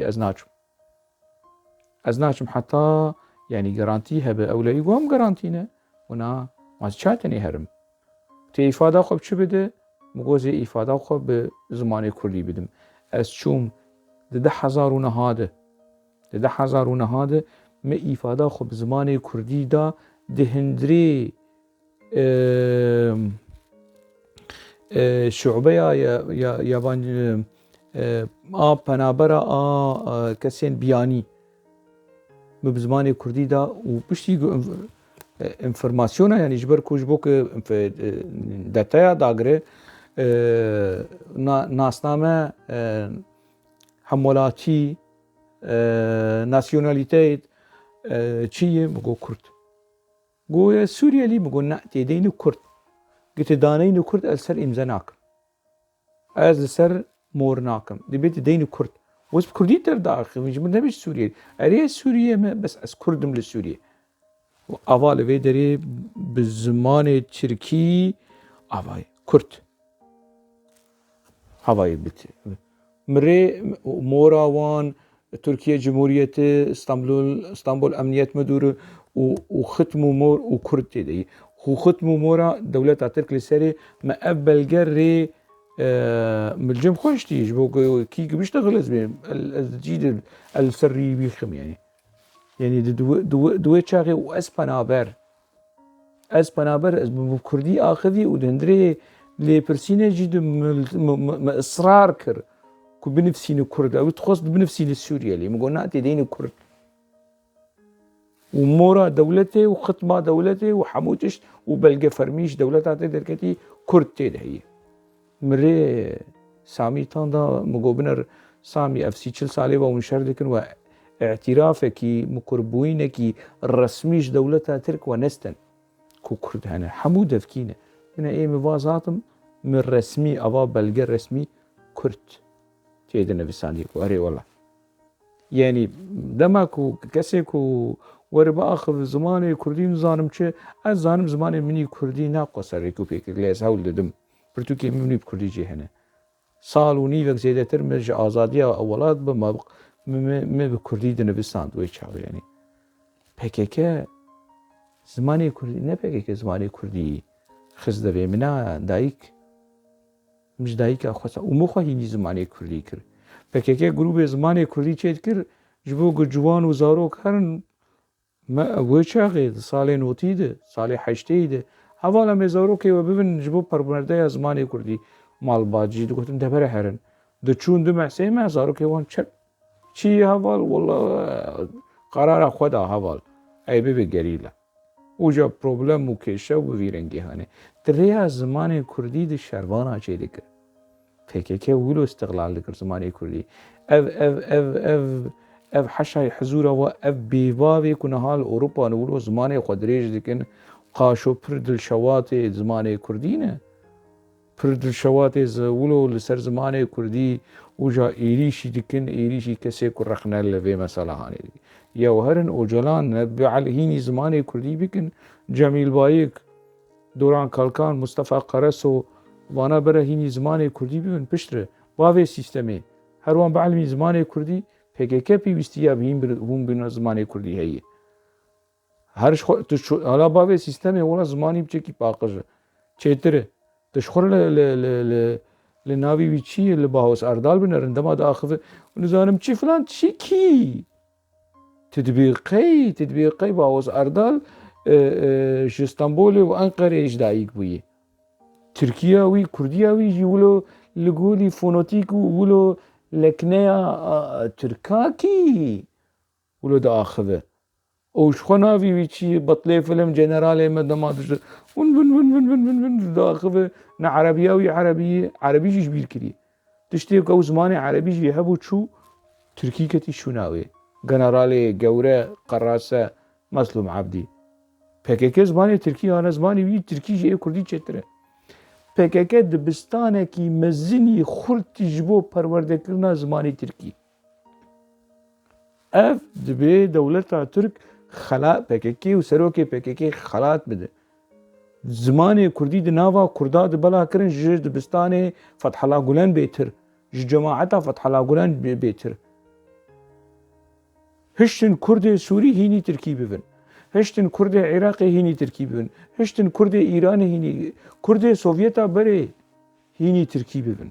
ازناچم حتى يعني جارانتي هبه اولي قوم جارانتينا ونا ما تشاتني هرم تي افاده خو چه بده مگوزي افاده خو به زمان كردي بدم از چوم ده حزارونه هاده ما افاده خو به زمان كردي دا دهندري شعبه یا یابان پنابرا کسین بیانی به زمان كردي دا و بشتي انفرماسيونا يعني جبر كوج بوك داتا داغري ناسنامه حمولاتي ناسيوناليتيت چیه مگو کرد گویا سوریا لی مگو نه تیدین کرد گت دانین کرد السر امضا ناکم از السر مور ناکم دبیت دین کرد وس كردي تر داخل مش نبيش سوريا اري سوريا بس از كردم لسوريا اول في دري بالزمان تركي اواي كرد هواي بت مري موراوان تركيا جمهورية اسطنبول امنيات مدور وختموا مور وكرد تدي وختموا مورا دولة ترك لسري ما قبل جري ملجم خوش تيج بو كي بيشتغل لازم الجديد السري بيخم يعني دو تشاغي واسبانابر بكردي اخذي ودندري لي برسينه جد اصرار كر كو بنفسين كرد او تخص بنفسين السوريا اللي مقولنا تدين كرد ومورا دولتي وختمه دولتي وحموتش وبلقى فرميش دولتها تدركتي كرد تيد هي مري سامي تاندا مقوبنر سامي اف سي 40 سالي و منشر لكن و اعترافكي مقربوينكي الرسميش دولتها ترك ونستن كو كرد هنا حمو دفكينه من اي مبازاتم من رسمي ابا بلغ رسمي كرد تيدنا بساندي واري والله يعني دماكو كسيكو وربا اخر زماني كردين زانم چه از زانم زماني مني كردي ناقص ريكو بيك ليس هول ددم برتوكي مني بكردي جي هنا سال ونيفك زيادة ترمج آزادية أولاد بما بكردي دنبستان دوي چاو يعني PKK زماني كردي نه PKK زماني كردي خزده به منا دايك مش دايك أخوصا ومخوا هيني زماني كردي كر PKK گروه زماني كردي چيد كر جبو جوان وزاروك هرن ما وچاغي سالي نوتي ده سالي حشتي ده حوالا مزاروكي وببن جبو پربنرده زماني كردي مال باجي دو گفتم دبره هرن دو چون دو محسي ما زاروكي وان چي حوال والله قرار خدا حوال اي بي گريلا وجا پروبلم وكيشه وفيرنگي هاني دريا زمان كردي دي شروانا چي دكر PKK ولو استغلال دكر زمان كردي اف حشاي حزورا و اف بيبابي كنهال اوروبا نولو زمان قدريج دكن قاشو پردل شواتي زمان كردينه پردل شواتي ولو لسر زمان كردي وجا ايريشي دكن ايريشي كسي كرخنا لفي مسألة هاني دي يو هرن اوجلان بعلهيني زمان كردي بكن جميل بايك دوران كالكان مصطفى قرسو وانا برهيني زمان كردي بكن بشتره باوي سيستمي هروان بعلمي زمان كردي PKK بيستيا بهم بنا زمان كردي هي هرش حالا باوي سيستمي ولا زماني بچكي باقجه چتره تشخور لناوي ويچي لباوس اردال بنرن دما داخل ونزانم چي فلان چي كي تطبيقي باوس اردال اسطنبول وانقره اجدايك بويه تركيا وي كرديا وي يولو لغولي فونوتيك ولو لكنيا تركاكي ولو داخل اوش خناوي ويچي بطلي فيلم جنرال مدما ون داخل نا عربياوي عربي جيش بيركري تشتي كو زماني عربي جي هبو تشو تركي كتي شوناوي جنرالي جوره قراسه مسلم عبدي PKK زماني تركي انا زماني وي تركي جي كردي چتره PKK دبستانه كي مزني خرتي جبو پروردكرنا زماني تركي اف دبي دولتا ترك خلا PKK وسروكي PKK خلات بده زماني كردي دناوا كرداد بلا كرن جي دبستانه فتح الله غولان بيتر جماعتا فتح الله غولان بيتر هشتن كردي سوري هيني تركي ببن هشتن كردي عراقي هيني تركي ببن هشتن كردي ايراني هيني كردي سوفيتا بري هيني تركي ببن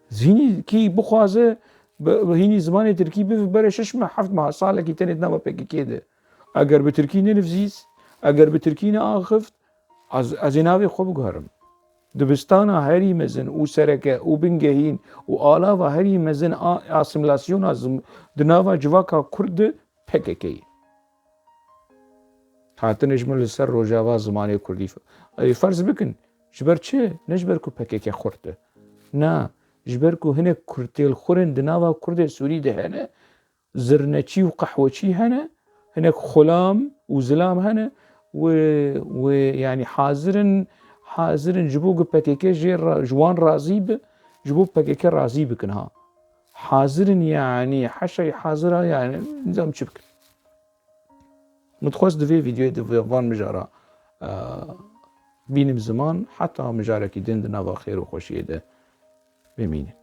زيني كي بخوازه هيني زماني تركي ببن بري ششمه حفت مع صالة كي تنت ناوا PKK ده اگر بتركي نفزيز اگر بتركي ناخفت از ناوي خوب گهرم دبستانا هري مزن و سركه و بنگهين و آلاوا هري مزن اسيميلاسيون از دناوا جواكا كرد PKK هاتن اجمل سر روجاوا زماني كردي فرض بكن جبر چه نجبركو PKK خورته نا جبركو هنا كرتيل خورن دناوا كرد سوري ده هنا زرنچي و قحوچي هنا هناك خلام وزلام هنا ويعني حاضرن جبوق PKK جوان رازيب جبوق PKK رازيب كنها حاضرن يعني حشي حاضرة يعني نظام شبك متخوص دفي فيديو دفي فان مجارة بينم زمان حتى مجارة كي دين دنا خير وخوشية ده بمينه